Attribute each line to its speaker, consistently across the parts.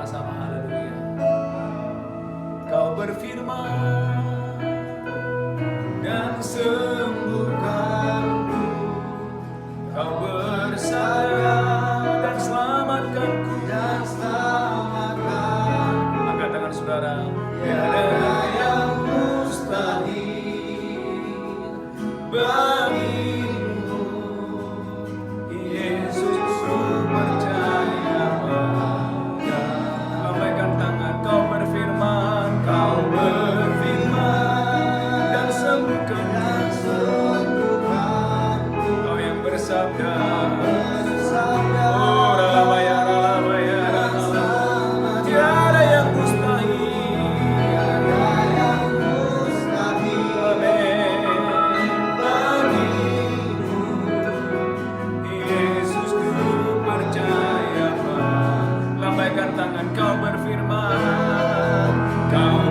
Speaker 1: Sama-sama, haleluya. Kau berfirman dan sembuhkanku, Kau bersaya dan selamatkanku. Angkat tangan saudara. Tiada yang mustahil bagimu, Yesus, ku percaya pada. Lambaikan tangan. Kau berfirman dan sembuhkanku. Kau yang bersabda, oh ralamaya, tiada yang mustahil. Amin. Bagimu, Yesus, ku percaya pada. Lambaikan tangan. Kau berfirman dan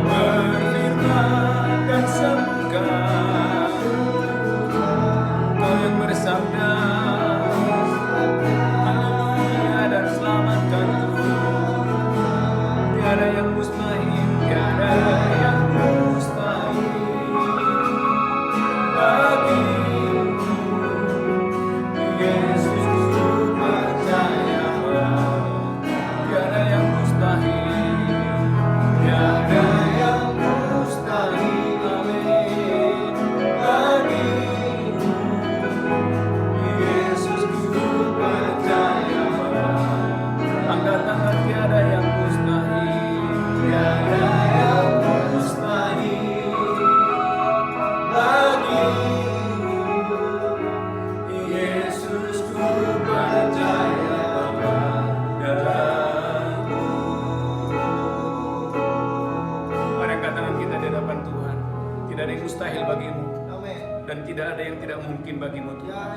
Speaker 1: sembuhkan. Kau yang bersabda, haleluya, dan selamatkanku. Tiada yang mustahil, tiada yang mustahil bagimu, Yesus, ku percaya pada. Tiada yang mustahil, tiada yang mustahil, amin, bagimu, Yesus, ku percaya pada. Angkat tangan. Tiada yang mustahil, tiada yang mustahil bagimu, Yesus, ku percaya padamu. Mari angkat tangan kita di hadapan Tuhan. Tidak ada yang mustahil bagimu, dan tidak ada yang tidak mungkin bagimu, Tuhan.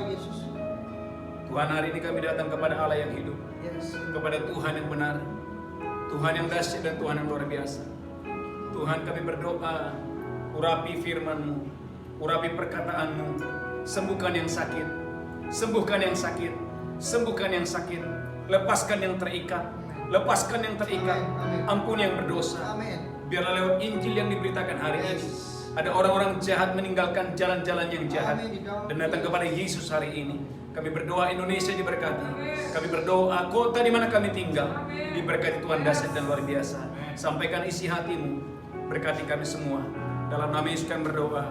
Speaker 1: Tuhan, hari ini kami datang kepada Allah yang hidup, kepada Tuhan yang benar, Tuhan yang dahsyat dan Tuhan yang luar biasa. Tuhan, kami berdoa, urapi firman-Mu, urapi perkataan-Mu, sembuhkan yang sakit, sembuhkan yang sakit, sembuhkan yang sakit, lepaskan yang terikat, lepaskan yang terikat, ampuni yang berdosa. Biarlah lewat Injil yang diberitakan hari ini, ada orang-orang jahat meninggalkan jalan-jalan yang jahat dan datang kepada Yesus hari ini. Kami berdoa Indonesia diberkati. Kami berdoa kota di mana kami tinggal diberkati Tuhan dahsyat dan luar biasa. Sampaikan isi hati-Mu, berkati kami semua. Dalam nama Yesus kami berdoa.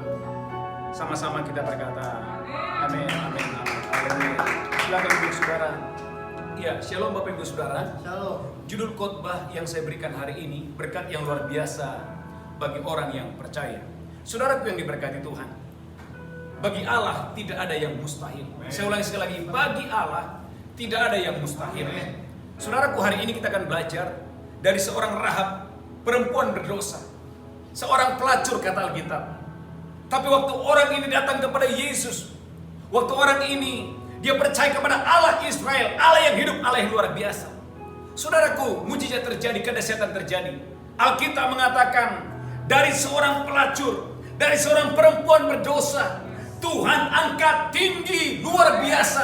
Speaker 1: Sama-sama kita berkata, amin, amin, amin. Silakan duduk saudara. Ya, shalom Bapak Ibu Saudara.
Speaker 2: Shalom.
Speaker 1: Judul khotbah yang saya berikan hari ini, berkat yang luar biasa bagi orang yang percaya. Saudaraku yang diberkati Tuhan, bagi Allah tidak ada yang mustahil. Saya ulangi sekali lagi, bagi Allah tidak ada yang mustahil. Saudaraku, hari ini kita akan belajar dari seorang Rahab, perempuan berdosa, seorang pelacur kata Alkitab. Tapi waktu orang ini datang kepada Yesus, waktu orang ini dia percaya kepada Allah Israel, Allah yang hidup, Allah yang luar biasa. Saudaraku, mujizat terjadi, kedahsyatan terjadi. Alkitab mengatakan dari seorang pelacur, dari seorang perempuan berdosa, Tuhan angkat tinggi luar biasa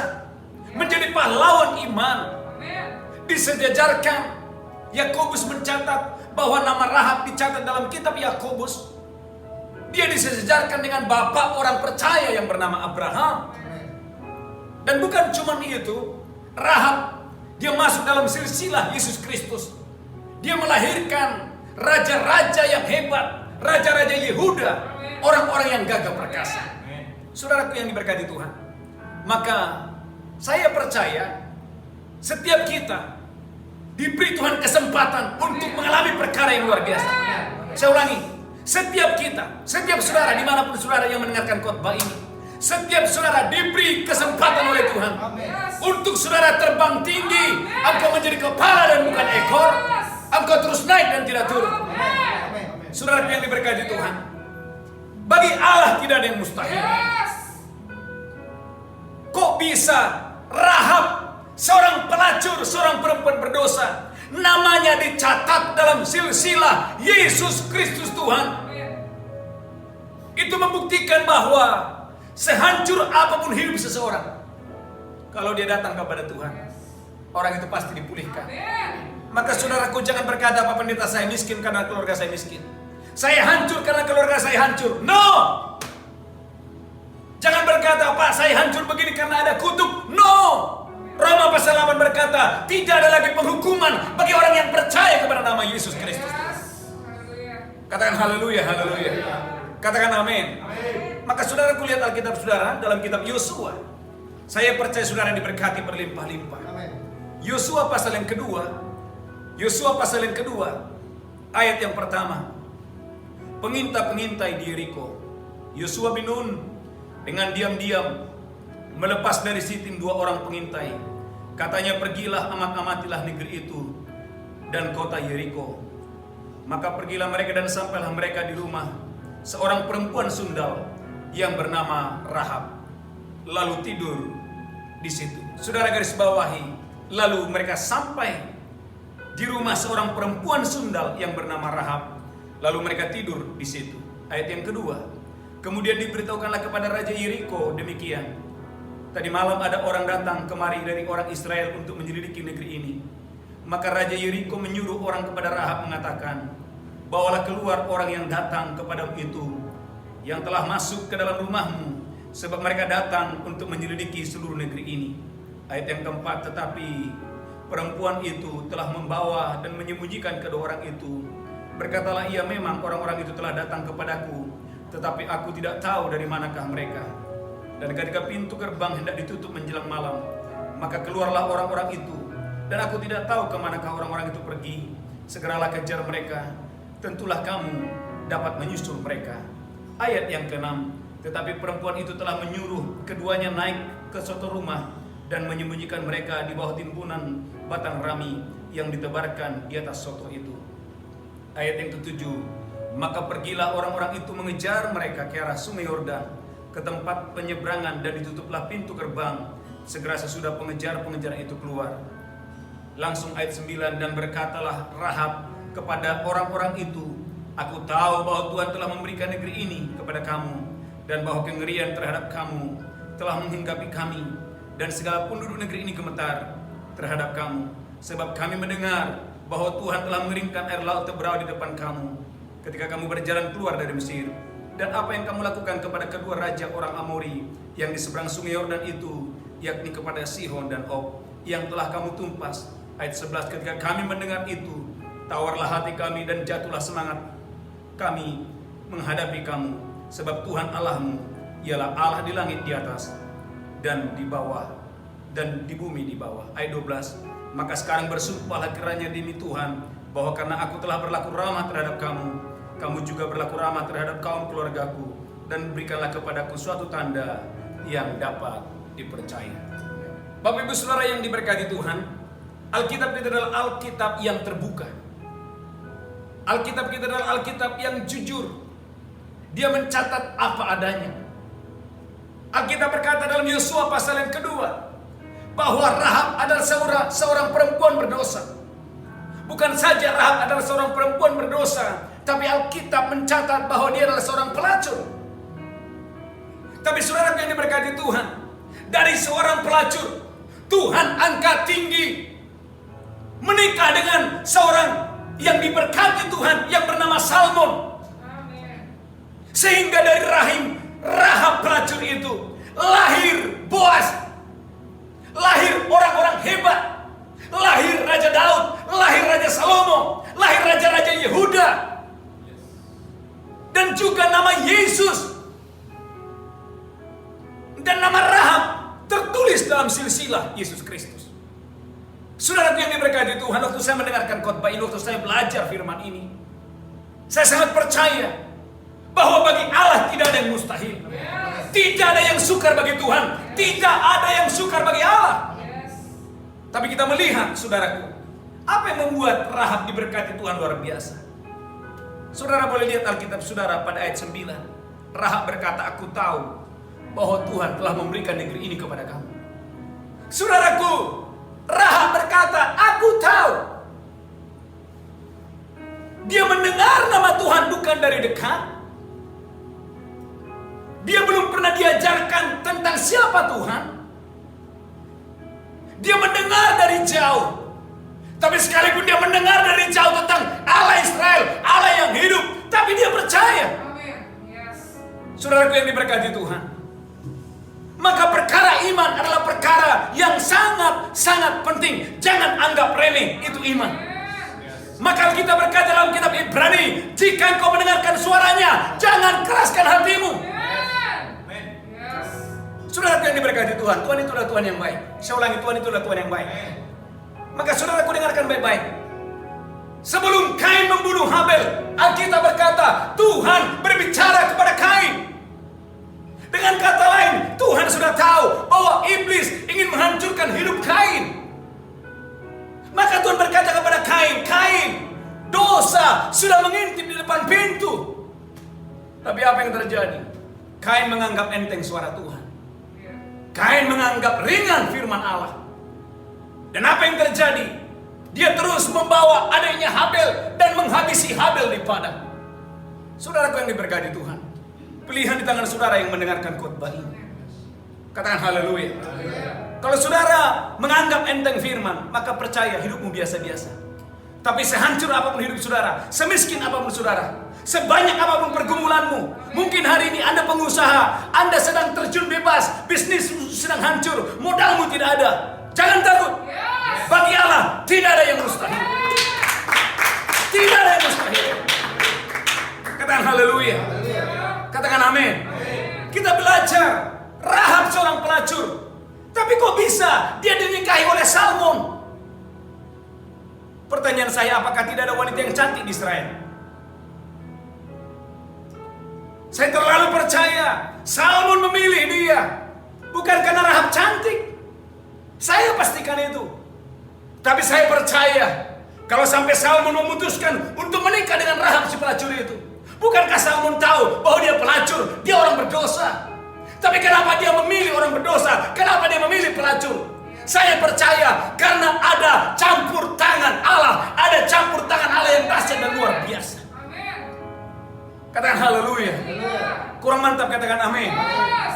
Speaker 1: menjadi pahlawan iman. Disejajarkan, Yakobus mencatat bahwa nama Rahab dicatat dalam kitab Yakobus. Dia disejajarkan dengan bapak orang percaya yang bernama Abraham. Dan bukan cuma itu, Rahab dia masuk dalam silsilah Yesus Kristus. Dia melahirkan raja-raja yang hebat, raja-raja Yehuda, orang-orang yang gagah perkasa. Saudaraku yang diberkati Tuhan, maka saya percaya setiap kita diberi Tuhan kesempatan untuk mengalami perkara yang luar biasa. Saya ulangi, setiap kita, setiap saudara dimanapun saudara yang mendengarkan khotbah ini, setiap saudara diberi kesempatan oleh Tuhan untuk saudara terbang tinggi. Engkau menjadi kepala dan bukan ekor. Engkau terus naik dan tidak turun. Saudara yang diberkati Tuhan, bagi Allah tidak ada yang mustahil. Kok bisa Rahab, seorang pelacur, seorang perempuan berdosa, namanya dicatat dalam silsilah Yesus Kristus Tuhan? Itu membuktikan bahwa sehancur apapun hidup seseorang, kalau dia datang kepada Tuhan, orang itu pasti dipulihkan. Maka saudaraku jangan berkata, Pak Pendeta saya miskin karena keluarga saya miskin. Saya hancur karena keluarga saya hancur. No! Jangan berkata, Pak saya hancur begini karena ada kutuk. No! Roma pasal 8 berkata, tidak ada lagi penghukuman bagi orang yang percaya kepada nama Yesus Kristus. Katakan haleluya, haleluya. Katakan amin. Maka saudaraku lihat Alkitab saudara dalam kitab Yosua. Saya percaya saudara diberkati berlimpah-limpah. Yosua pasal yang kedua. Yosua pasal yang kedua, ayat yang pertama. Pengintai-pengintai di Yeriko. Yosua bin Nun dengan diam-diam melepas dari Sitim 2 orang pengintai. Katanya, pergilah amat-amatilah negeri itu dan kota Yeriko. Maka pergilah mereka dan sampailah mereka di rumah seorang perempuan sundal yang bernama Rahab. Lalu tidur di situ. Saudara garis bawahi, lalu mereka sampai di rumah seorang perempuan sundal yang bernama Rahab. Lalu mereka tidur di situ. Ayat yang kedua. Kemudian diberitahukanlah kepada Raja Yeriko demikian. Tadi malam ada orang datang kemari dari orang Israel untuk menyelidiki negeri ini. Maka Raja Yeriko menyuruh orang kepada Rahab mengatakan, bawalah keluar orang yang datang kepadamu itu, yang telah masuk ke dalam rumahmu, sebab mereka datang untuk menyelidiki seluruh negeri ini. Ayat yang keempat, tetapi perempuan itu telah membawa dan menyembunyikan kedua orang itu. Berkatalah ia, memang orang-orang itu telah datang kepadaku, tetapi aku tidak tahu dari manakah mereka. Dan ketika pintu gerbang hendak ditutup menjelang malam, maka keluarlah orang-orang itu, dan aku tidak tahu kemanakah orang-orang itu pergi. Segeralah kejar mereka, tentulah kamu dapat menyusul mereka. Ayat yang ke-6, tetapi perempuan itu telah menyuruh keduanya naik ke suatu rumah dan menyembunyikan mereka di bawah timbunan batang rami yang ditebarkan di atas soto itu. Ayat yang ke-7, maka pergilah orang-orang itu mengejar mereka ke arah sungai Yordan, ke tempat penyeberangan, dan ditutuplah pintu gerbang. Segera sesudah pengejar-pengejar itu keluar. Langsung ayat 9, dan berkatalah Rahab kepada orang-orang itu, aku tahu bahwa Tuhan telah memberikan negeri ini kepada kamu, dan bahwa kengerian terhadap kamu telah menghinggapi kami, dan segala penduduk negeri ini gemetar terhadap kamu, sebab kami mendengar bahwa Tuhan telah mengeringkan air laut Teberau di depan kamu ketika kamu berjalan keluar dari Mesir, dan apa yang kamu lakukan kepada kedua raja orang Amori yang di seberang sungai Yordan itu, yakni kepada Sihon dan Og, yang telah kamu tumpas. Ayat 11, ketika kami mendengar itu, tawarlah hati kami dan jatuhlah semangat kami menghadapi kamu, sebab Tuhan Allahmu ialah Allah di langit di atas dan di bawah, dan di bumi di bawah. Ayat 12, maka sekarang bersumpahlah kiranya demi Tuhan, bahwa karena aku telah berlaku ramah terhadap kamu, kamu juga berlaku ramah terhadap kaum keluargaku, dan berikanlah kepadaku suatu tanda yang dapat dipercaya. Bapak Ibu Saudara yang diberkati Tuhan, Alkitab kita adalah Alkitab yang terbuka. Alkitab kita adalah Alkitab yang jujur. Dia mencatat apa adanya. Alkitab berkata dalam Yosua pasal yang kedua, bahwa Rahab adalah seorang perempuan berdosa. Bukan saja Rahab adalah seorang perempuan berdosa, tapi Alkitab mencatat bahwa dia adalah seorang pelacur. Tapi saudara yang diberkati Tuhan, dari seorang pelacur, Tuhan angkat tinggi, menikah dengan seorang yang diberkati Tuhan yang bernama Salmon. Sehingga dari rahim Rahab pelacur itu lahir Boaz, lahir orang-orang hebat, lahir Raja Daud, lahir Raja Salomo, lahir raja-raja Yehuda, dan juga nama Yesus. Dan nama Rahab tertulis dalam silsilah Yesus Kristus. Saudara yang diberkati Tuhan, waktu saya mendengarkan khotbah ini, waktu saya belajar firman ini, saya sangat percaya bahwa bagi Allah tidak ada yang mustahil. Tidak ada yang sukar bagi Tuhan. Tidak ada yang sukar bagi Allah. Tapi kita melihat, saudaraku, apa yang membuat Rahab diberkati Tuhan luar biasa. Saudara boleh lihat Alkitab saudara pada ayat 9. Rahab berkata, aku tahu bahwa Tuhan telah memberikan negeri ini kepada kamu. Saudaraku, Rahab berkata, aku tahu. Dia mendengar nama Tuhan bukan dari dekat. Dia belum pernah diajarkan tentang siapa Tuhan. Dia mendengar dari jauh. Tapi sekalipun dia mendengar dari jauh tentang Allah Israel, Allah yang hidup, tapi dia percaya. Saudaraku yang diberkati Tuhan, maka perkara iman adalah perkara yang sangat-sangat penting. Jangan anggap remeh itu iman. Maka kita berkata dalam kitab Ibrani, jika engkau mendengarkan suaranya, jangan keraskan hatimu. Saudaraku yang diberkati Tuhan, Tuhan itu adalah Tuhan yang baik. Saya ulangi, Tuhan itu adalah Tuhan yang baik. Maka saudaraku dengarkan baik-baik. Sebelum Kain membunuh Habel, Alkitab berkata, Tuhan berbicara kepada Kain. Dengan kata lain, Tuhan sudah tahu bahwa iblis ingin menghancurkan hidup Kain. Maka Tuhan berkata kepada Kain, Kain, dosa sudah mengintip di depan pintu. Tapi apa yang terjadi? Kain menganggap enteng suara Tuhan. Kain menganggap ringan firman Allah. Dan apa yang terjadi? Dia terus membawa adiknya Habel dan menghabisi Habel di padang. Saudaraku yang diberkati Tuhan, pilihan di tangan saudara yang mendengarkan khotbah ini. Katakan haleluya. Kalau saudara menganggap enteng firman, maka percaya hidupmu biasa-biasa. Tapi sehancur apapun hidup saudara, semiskin apapun saudara, sebanyak apapun pergumulanmu, mungkin hari ini Anda pengusaha, Anda sedang terjun bebas, bisnis sedang hancur, modalmu tidak ada. Jangan takut. Bagi Allah tidak ada yang mustahil. Tidak ada yang mustahil. Katakan haleluya. Katakan amin. Kita belajar Rahab seorang pelacur, tapi kok bisa dia dinikahi oleh Salmon? Pertanyaan saya, apakah tidak ada wanita yang cantik di Israel? Saya terlalu percaya Salmon memilih dia bukan karena Rahab cantik. Saya pastikan itu. Tapi saya percaya kalau sampai Salmon memutuskan untuk menikah dengan Rahab si pelacur itu, bukankah Salmon tahu bahwa dia pelacur, dia orang berdosa? Tapi kenapa dia memilih orang berdosa? Kenapa dia memilih pelacur? Saya percaya karena ada campur tangan Allah, ada campur tangan Allah yang dahsyat dan luar biasa. Katakan haleluya. Kurang mantap katakan amin.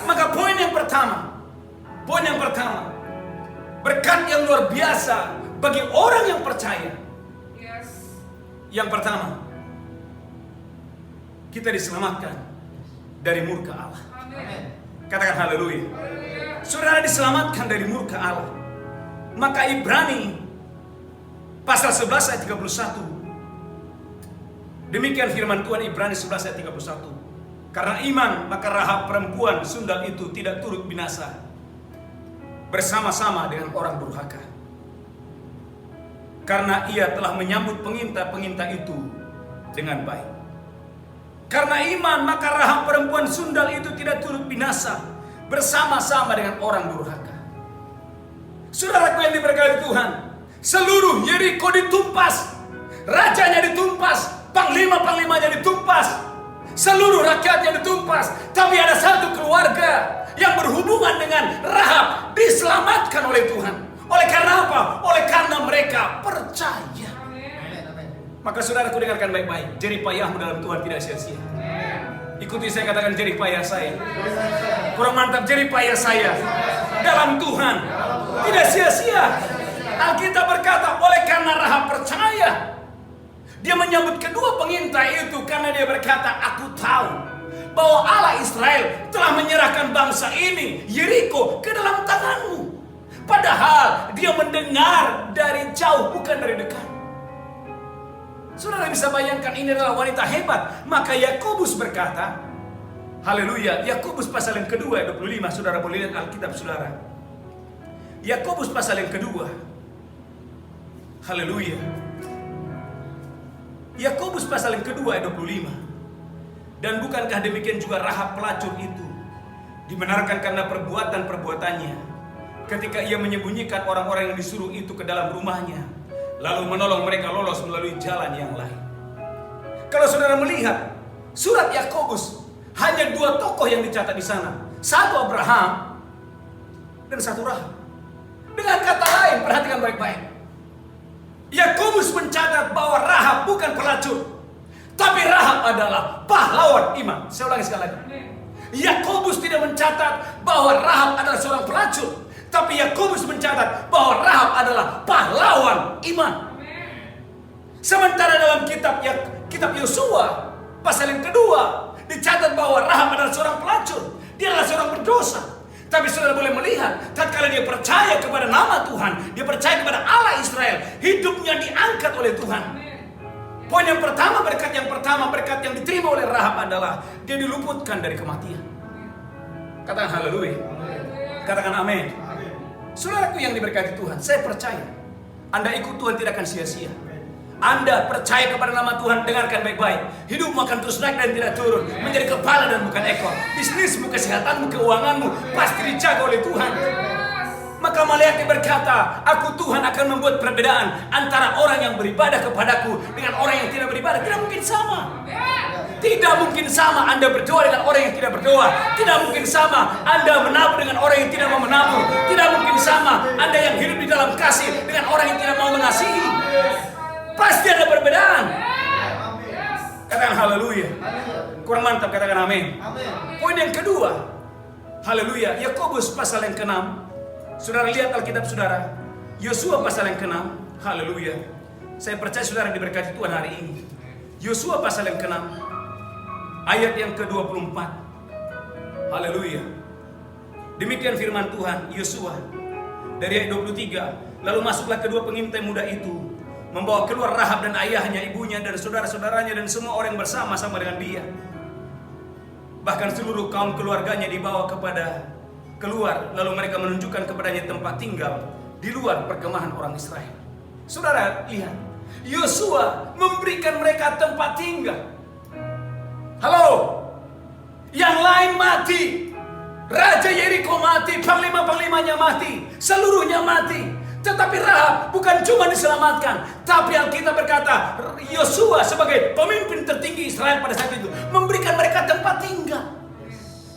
Speaker 1: Maka poin yang pertama, berkat yang luar biasa bagi orang yang percaya. Yang pertama, kita diselamatkan dari murka Allah. Katakan haleluya. Saudara diselamatkan dari murka Allah. Maka Ibrani pasal 11 ayat 31. Demikian firman Tuhan, Ibrani 11 ayat 31. Karena iman maka Rahab perempuan sundal itu tidak turut binasa bersama-sama dengan orang durhaka. Karena ia telah menyambut penginta-penginta itu dengan baik. Karena iman maka Rahab perempuan sundal itu tidak turut binasa bersama-sama dengan orang durhaka. Saudaraku yang diberkati Tuhan, seluruh Yeriko ditumpas, rajanya ditumpas, panglima-panglimanya ditumpas, seluruh rakyatnya ditumpas. Tapi ada satu keluarga yang berhubungan dengan Rahab diselamatkan oleh Tuhan. Oleh karena apa? Oleh karena mereka percaya. Maka saudaraku dengarkan baik-baik, jerih payahmu dalam Tuhan tidak sia-sia. Ikuti saya katakan jerih payah saya. Kurang mantap, jerih payah saya dalam Tuhan tidak sia-sia. Alkitab berkata oleh karena Rahab percaya, dia menyambut kedua pengintai itu karena dia berkata, aku tahu bahwa Allah Israel telah menyerahkan bangsa ini, Yeriko, ke dalam tanganmu. Padahal dia mendengar dari jauh, bukan dari dekat. Saudara bisa bayangkan ini adalah wanita hebat. Maka Yakobus berkata, haleluya, Yakobus pasal yang kedua ayat 25, saudara boleh lihat Alkitab saudara. Yakobus pasal yang kedua, haleluya. Yakobus pasal yang kedua ayat 25. Dan bukankah demikian juga Rahab pelacur itu dibenarkan karena perbuatan-perbuatannya, ketika ia menyembunyikan orang-orang yang disuruh itu ke dalam rumahnya, lalu menolong mereka lolos melalui jalan yang lain. Kalau saudara melihat surat Yakobus, hanya dua tokoh yang dicatat di sana. Satu Abraham dan satu Rahab. Dengan kata lain, perhatikan baik-baik. Yakobus mencatat bahwa Rahab bukan pelacur, tapi Rahab adalah pahlawan iman. Saya ulangi sekali lagi. Yakobus tidak mencatat bahwa Rahab adalah seorang pelacur, tapi Yakobus mencatat bahwa Rahab adalah pahlawan iman. Sementara dalam kitab Yosua pasal yang kedua dicatat bahwa Rahab adalah seorang pelacur, dia adalah seorang berdosa. Tapi saudara boleh melihat, tatkala dia percaya kepada nama Tuhan, dia percaya kepada Allah Israel, hidupnya diangkat oleh Tuhan. Poin yang pertama, berkat yang diterima oleh Rahab adalah dia diluputkan dari kematian. Katakan haleluya. Katakan amin. Saudaraku yang diberkati Tuhan, saya percaya Anda ikut Tuhan tidak akan sia-sia. Anda percaya kepada nama Tuhan, dengarkan baik-baik. Hidupmu akan terus naik dan tidak turun, menjadi kepala dan bukan ekor. Bisnismu, kesehatanmu, keuanganmu pasti dijaga oleh Tuhan. Maka Maleakhi berkata, aku Tuhan akan membuat perbedaan antara orang yang beribadah kepadaku dengan orang yang tidak beribadah. Tidak mungkin sama. Tidak mungkin sama Anda berdoa dengan orang yang tidak berdoa. Tidak mungkin sama Anda menabur dengan orang yang tidak mau menabur. Tidak mungkin sama Anda yang hidup di dalam kasih dengan orang yang tidak mau mengasihi. Pasti ada perbedaan. Katakan haleluya. Kurang mantap, katakan amin. Poin yang kedua, haleluya, Yakobus pasal yang ke-6. Saudara lihat Alkitab saudara, Yosua pasal yang ke-6. Haleluya. Saya percaya saudara diberkati Tuhan hari ini. Yosua pasal yang ke-6 ayat yang ke-24. Haleluya. Demikian firman Tuhan. Yosua dari ayat 23. Lalu masuklah kedua pengintai muda itu, membawa keluar Rahab dan ayahnya, ibunya, dan saudara-saudaranya, dan semua orang yang bersama-sama dengan dia. Bahkan seluruh kaum keluarganya dibawa keluar, lalu mereka menunjukkan kepadanya tempat tinggal di luar perkemahan orang Israel. Saudara lihat, Yosua memberikan mereka tempat tinggal. Halo, yang lain mati, Raja Yeriko mati, panglima-panglimanya mati, seluruhnya mati. Tetapi Rahab bukan cuma diselamatkan, tapi Alkitab berkata Yosua sebagai pemimpin tertinggi Israel pada saat itu memberikan mereka tempat tinggal.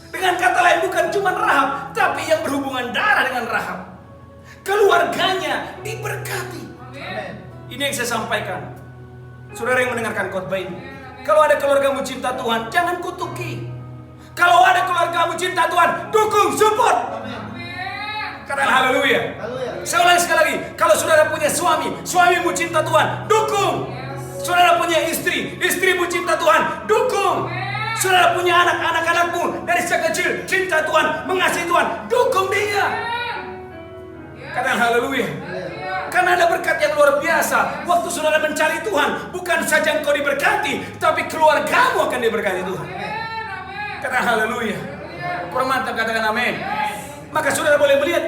Speaker 1: Dengan kata lain, bukan cuma Rahab, tapi yang berhubungan darah dengan Rahab, keluarganya diberkati. Ini yang saya sampaikan. Saudara yang mendengarkan khotbah ini, kalau ada keluargamu cinta Tuhan, jangan kutuki. Kalau ada keluargamu cinta Tuhan, dukung, support. Katakan haleluya. Saya ulangi sekali lagi. Kalau saudara punya suamimu cinta Tuhan, dukung. Saudara punya istrimu cinta Tuhan, dukung. Saudara punya anak-anakmu dari sejak kecil cinta Tuhan, mengasihi Tuhan, dukung dia. Katakan haleluya. Karena ada berkat yang luar biasa. Waktu saudara mencari Tuhan, bukan saja engkau diberkati, tapi keluargamu akan diberkati Tuhan. Katakan haleluya. Kurang mantap, katakan amin. Maka saudara boleh melihat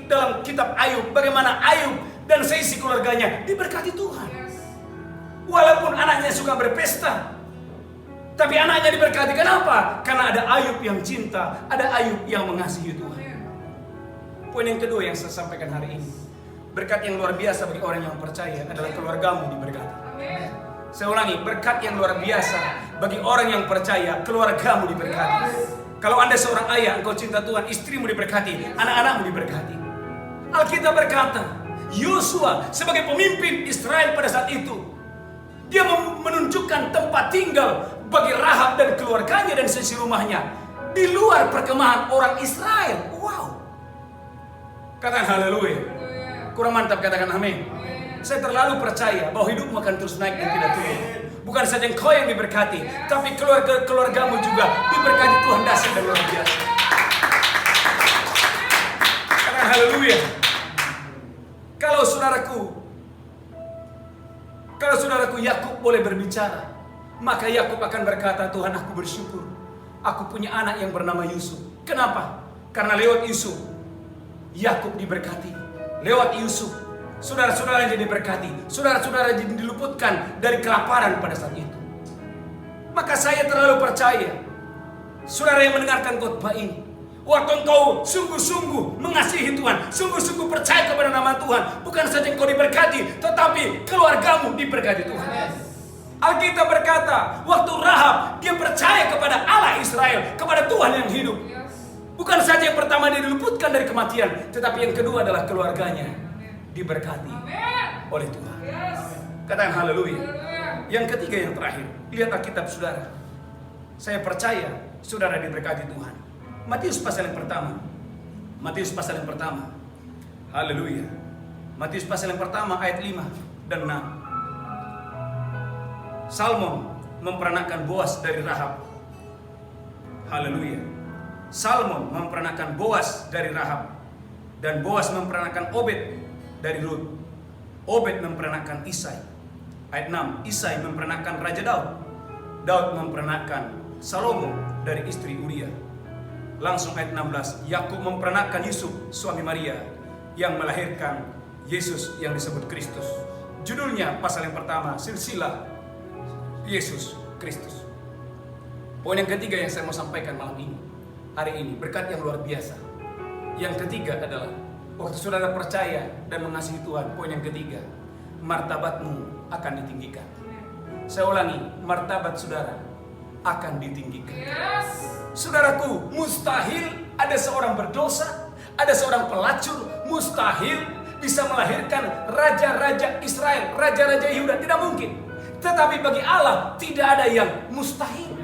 Speaker 1: dalam kitab Ayub bagaimana Ayub dan seisi keluarganya diberkati Tuhan. Walaupun anaknya suka berpesta, tapi anaknya diberkati. Kenapa? Karena ada Ayub yang cinta, ada Ayub yang mengasihi Tuhan. Poin yang kedua yang saya sampaikan hari ini, berkat yang luar biasa bagi orang yang percaya adalah keluargamu diberkati. Saya ulangi, berkat yang luar biasa bagi orang yang percaya, keluargamu diberkati. Kalau Anda seorang ayah, engkau cinta Tuhan, istrimu diberkati, anak-anakmu diberkati. Alkitab berkata, Yosua sebagai pemimpin Israel pada saat itu, dia menunjukkan tempat tinggal bagi Rahab dan keluarganya dan seisi rumahnya di luar perkemahan orang Israel. Wow. Katakan haleluya. Kurang mantap, katakan amin. Saya terlalu percaya bahwa hidupmu akan terus naik dan tidak turun. Bukan saja engkau yang diberkati, tapi keluargamu juga diberkati Tuhan dahsyat dan luar biasa. Katakan haleluya. Kalau saudaraku Yakub boleh berbicara, maka Yakub akan berkata, Tuhan, aku bersyukur aku punya anak yang bernama Yusuf. Kenapa? Karena lewat Yusuf Yakub diberkati. Lewat Yusuf saudara-saudaranya diberkati, saudara-saudara diluputkan dari kelaparan pada saat itu. Maka saya terlalu percaya, saudara yang mendengarkan khotbah ini, waktu engkau sungguh-sungguh mengasihi Tuhan, sungguh-sungguh percaya kepada nama Tuhan, bukan saja engkau diberkati, tetapi keluargamu diberkati Tuhan. Alkitab berkata, waktu Rahab dia percaya kepada Allah Israel, kepada Tuhan yang hidup. Bukan saja yang pertama dia diluputkan dari kematian, tetapi yang kedua adalah keluarganya diberkati oleh Tuhan. Katakan haleluya. Yang ketiga, yang terakhir, lihat Alkitab saudara. Saya percaya saudara diberkati Tuhan. Matius pasal yang pertama. Haleluya. Matius pasal yang pertama ayat 5 dan 6. Salmon memperanakan Boas dari Rahab. Haleluya. Salmon memperanakan Boas dari Rahab. Dan Boas memperanakan Obed dari Rut. Obed memperanakan Isai. Ayat 6, Isai memperanakan Raja Daud. Daud memperanakan Salomo dari istri Uria. Langsung ayat 16, Yakub memperanakan Yusuf, suami Maria, yang melahirkan Yesus yang disebut Kristus. Judulnya pasal yang pertama, silsilah Yesus Kristus. Poin yang ketiga yang saya mau sampaikan malam ini, hari ini, berkat yang luar biasa. Yang ketiga adalah waktu saudara percaya dan mengasihi Tuhan. Poin yang ketiga, martabatmu akan ditinggikan. Saya ulangi, martabat saudara akan ditinggikan. Saudaraku, mustahil ada seorang berdosa, ada seorang pelacur, mustahil bisa melahirkan raja-raja Israel, raja-raja Yehuda. Tidak mungkin. Tetapi bagi Allah tidak ada yang mustahil.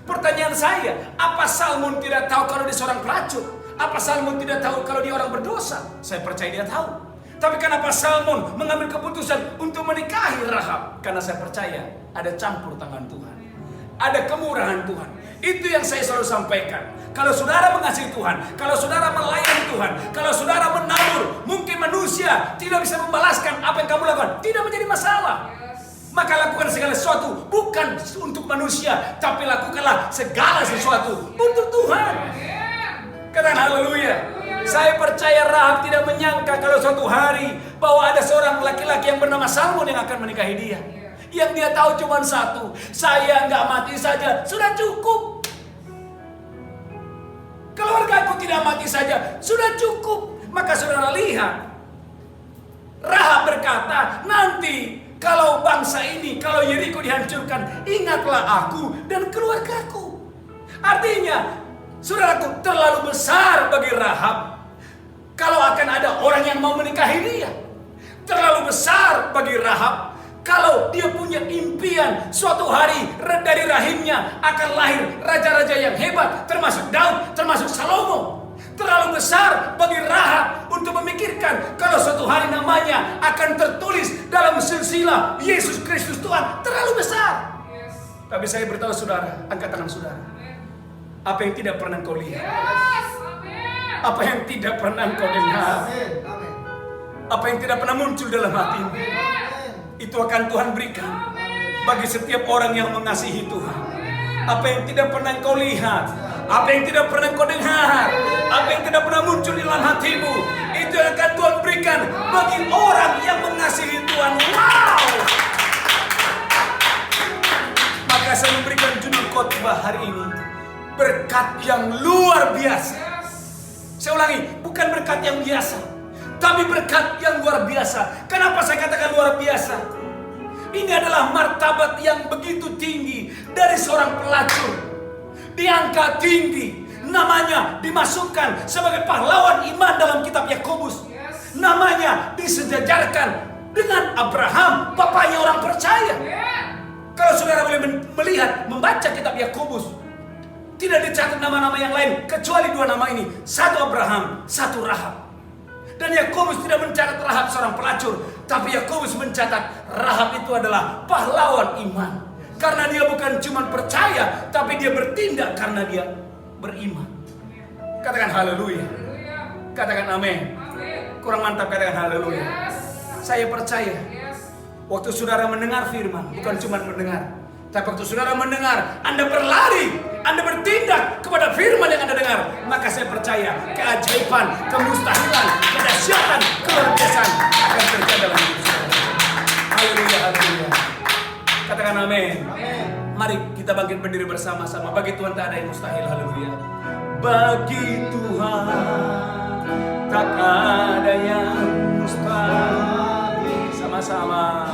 Speaker 1: Pertanyaan saya, apa Salmon tidak tahu kalau dia seorang pelacur? Apa Salmon tidak tahu kalau dia orang berdosa? Saya percaya dia tahu. Tapi kenapa Salmon mengambil keputusan untuk menikahi Rahab? Karena saya percaya ada campur tangan Tuhan, ada kemurahan Tuhan. Itu yang saya selalu sampaikan. Kalau saudara mengasihi Tuhan, kalau saudara melayani Tuhan, kalau saudara menabur, mungkin manusia tidak bisa membalaskan apa yang kamu lakukan, tidak menjadi masalah. Maka lakukan segala sesuatu bukan untuk manusia, tapi lakukanlah segala sesuatu untuk Tuhan. Katakan haleluya. Saya percaya Rahab tidak menyangka kalau suatu hari bahwa ada seorang laki-laki yang bernama Salmon yang akan menikahi dia. Yang dia tahu cuma satu, saya nggak mati saja sudah cukup. Keluargaku tidak mati saja sudah cukup. Maka saudara lihat, Rahab berkata, nanti kalau bangsa ini, kalau Yeriko dihancurkan, ingatlah aku dan keluargaku. Artinya, saudaraku, terlalu besar bagi Rahab kalau akan ada orang yang mau menikahi dia. Terlalu besar bagi Rahab kalau dia punya impian suatu hari dari rahimnya akan lahir raja-raja yang hebat, termasuk Daud, termasuk Salomo. Terlalu besar bagi Rahab untuk memikirkan kalau suatu hari namanya akan tertulis dalam silsilah Yesus Kristus Tuhan. Terlalu besar. Tapi saya beritahu saudara, angkat tangan saudara. Apa yang tidak pernah kau lihat, apa yang tidak pernah kau dengar, apa yang tidak pernah muncul dalam hatimu, itu akan Tuhan berikan bagi setiap orang yang mengasihi Tuhan. Apa yang tidak pernah kau lihat, apa yang tidak pernah kau dengar, apa yang tidak pernah muncul di dalam hatimu, itu akan Tuhan berikan bagi orang yang mengasihi Tuhan. Wow! Maka saya memberikan judul khotbah hari ini, berkat yang luar biasa. Saya ulangi, bukan berkat yang biasa, tapi berkat yang luar biasa. Kenapa saya katakan luar biasa? Ini adalah martabat yang begitu tinggi dari seorang pelacur. Diangkat tinggi, namanya dimasukkan sebagai pahlawan iman dalam kitab Yakobus. Namanya disejajarkan dengan Abraham, bapaknya orang percaya. Kalau saudara boleh melihat, membaca kitab Yakobus, tidak dicatat nama-nama yang lain kecuali dua nama ini, satu Abraham, satu Rahab. Dan Yakobus tidak mencatat Rahab seorang pelacur, tapi Yakobus mencatat Rahab itu adalah pahlawan iman. Karena dia bukan cuma percaya, tapi dia bertindak karena dia beriman. Katakan haleluya. Katakan amin. Kurang mantap, katakan haleluya. Saya percaya waktu saudara mendengar firman, bukan cuma mendengar, tapi waktu saudara mendengar, Anda berlari, Anda bertindak kepada firman yang Anda dengar, maka saya percaya keajaiban, kemustahilan, kedahsyatan, keluar biasaan akan terjadi dalam hidup saudara. Haleluya, haleluya. Katakan amin. Mari kita bangkit berdiri bersama-sama. Bagi Tuhan tak ada yang mustahil. Haleluya. Bagi Tuhan tak ada yang mustahil. Sama-sama.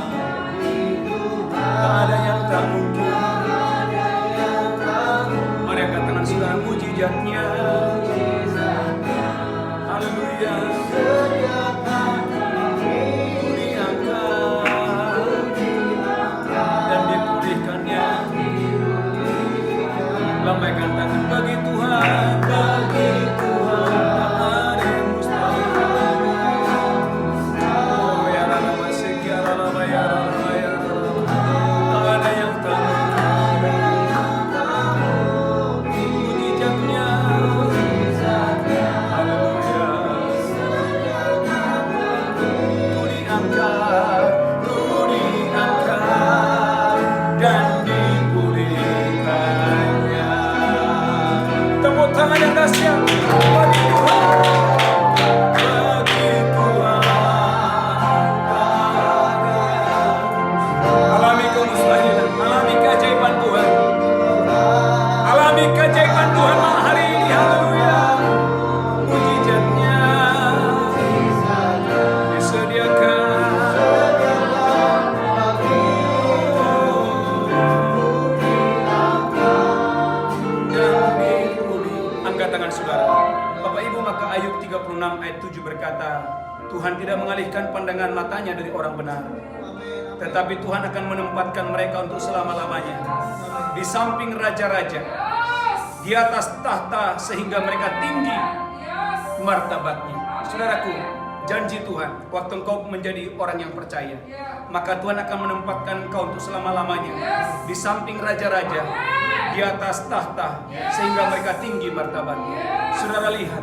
Speaker 1: Tak ada yang tak mungkin. Mari angkat tangan saudara, mujizatnya. Haleluya. Lambaikan tangan bagi Tuhan, bagi Tuhan tak ada yang mustahil. Oh ya Rabbi, ya Rabbi, ya Rabbi, ya Rabbi. Tak ada saudara. Bapak Ibu, maka Ayub 36 ayat 7 berkata, Tuhan tidak mengalihkan pandangan matanya dari orang benar, tetapi Tuhan akan menempatkan mereka untuk selama-lamanya di samping raja-raja, di atas tahta sehingga mereka tinggi martabatnya. Saudaraku, janji Tuhan, waktu engkau menjadi orang yang percaya, maka Tuhan akan menempatkan engkau untuk selama-lamanya di samping raja-raja, di atas tahta sehingga mereka tinggi martabatnya. Saudara lihat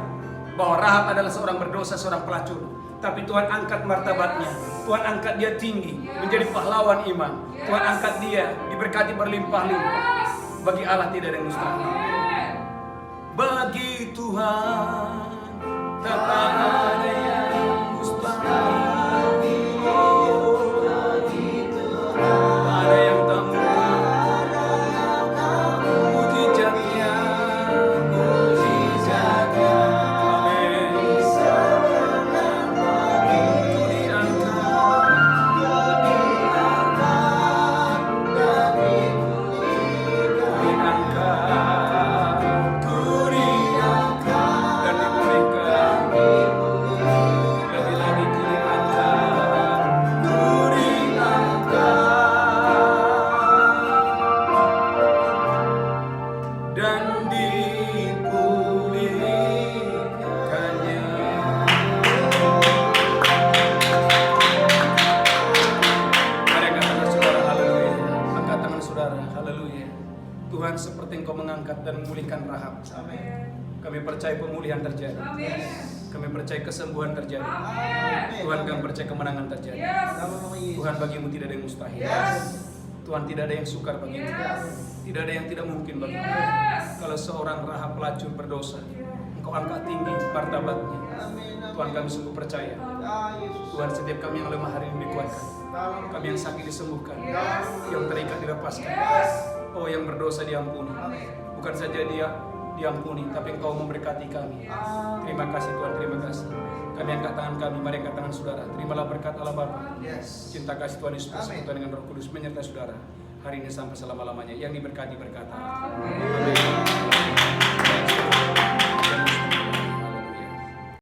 Speaker 1: bahwa Rahab adalah seorang berdosa, seorang pelacur, tapi Tuhan angkat martabatnya. Tuhan angkat dia tinggi menjadi pahlawan iman. Tuhan angkat dia diberkati berlimpah-limpah. Bagi Allah tidak ada yang mustahil. Bagi Tuhan tak ada yang mustahil. Ada yang tak mungkin. Mujizatnya, mujizatnya. Amin. Ku diangkat dan dipulihkan. Lebih lagi ku diangkat dan dipulihkannya. Mari angkat tangan saudara, haleluya. Angkat tangan saudara, haleluya. Tuhan, seperti Engkau mengangkat dan memulihkan Rahab, kami percaya pemulihan terjadi. Kami percaya kesembuhan terjadi. Tuhan, kami percaya kemenangan terjadi. Tuhan, bagimu tidak ada yang mustahil. Tuhan, tidak ada yang sukar bagimu. Tidak ada yang tidak mungkin bagimu. Kalau seorang Rahab pelacur berdosa, Engkau angkat tinggi martabatnya. Tuhan, kami sungguh percaya. Tuhan, setiap kami yang lemah hari ini dikuatkan. Kami yang sakit disembuhkan. Yang terikat dilepaskan. Oh, yang berdosa diampuni. Bukan saja dia diampuni, tapi Engkau memberkati kami. Terima kasih Tuhan, terima kasih. Kami angkat tangan kami, mari angkat tangan saudara. Terimalah berkat Allah Bapa. Cinta kasih Tuhan Yesus bersekutu dengan Roh Kudus menyertai saudara hari ini sampai selama-lamanya. Yang diberkati berkata.